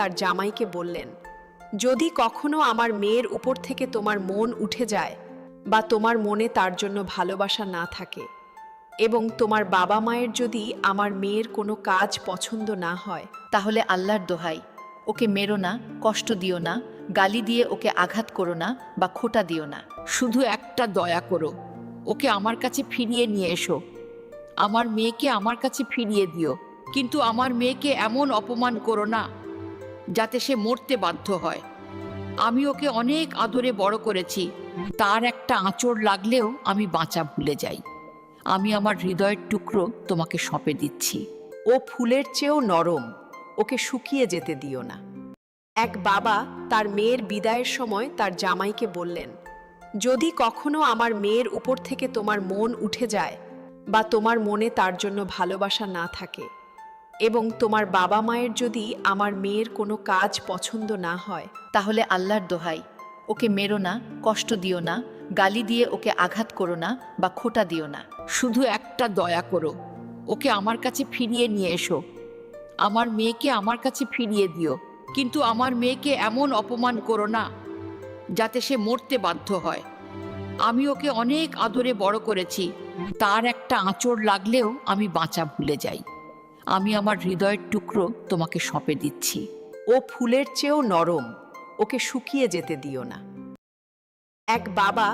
তার জামাইকে বললেন, যদি কখনো আমার মেয়ের উপর থেকে তোমার মন উঠে যায় বা তোমার মনে তার জন্য ভালোবাসা না থাকে এবং তোমার বাবা মায়ের যদি আমার মেয়ের কোনো কাজ পছন্দ না হয়, তাহলে আল্লাহর দোহাই, ওকে মেরো না, কষ্ট দিও না, গালি দিয়ে ওকে আঘাত করো না বা খোঁটা দিও না। শুধু একটা দয়া করো, ওকে আমার কাছে ফিরিয়ে নিয়ে এসো। আমার মেয়েকে আমার কাছে ফিরিয়ে দিও, কিন্তু আমার মেয়েকে এমন অপমান করো না যাতে সে মরতে বাধ্য হয়। আমি ওকে অনেক আদরে বড় করেছি, তার একটা আঁচড় লাগলেও আমি বাঁচা ভুলে যাই। আমি আমার হৃদয়ের টুকরো তোমাকে সঁপে দিচ্ছি। ও ফুলের চেয়েও নরম, ওকে শুকিয়ে যেতে দিও না। এক বাবা তার মেয়ের বিদায়ের সময় তার জামাইকে বললেন, যদি কখনো আমার মেয়ের উপর থেকে তোমার মন উঠে যায় বা তোমার মনে তার জন্য ভালোবাসা না থাকে এবং তোমার বাবা মায়ের যদি আমার মেয়ের কোনো কাজ পছন্দ না হয়, তাহলে আল্লাহর দোহাই, ওকে মেরো না, কষ্ট দিও না, গালি দিয়ে ওকে আঘাত করো না বা খোঁটা দিও না। শুধু একটা দয়া করো, ওকে আমার কাছে ফিরিয়ে নিয়ে এসো। আমার মেয়েকে আমার কাছে ফিরিয়ে দিও, কিন্তু আমার মেয়েকে এমন অপমান করো না যাতে সে মরতে বাধ্য হয়। আমি ওকে অনেক আদরে বড় করেছি, তার একটা আঁচড় লাগলেও আমি বাঁচা ভুলে যাই। আমি আমার হৃদয়ের টুকরো তোমাকে সঁপে দিচ্ছি। ও ফুলের চেয়েও নরম, ওকে শুকিয়ে যেতে দিও না। এক বাবা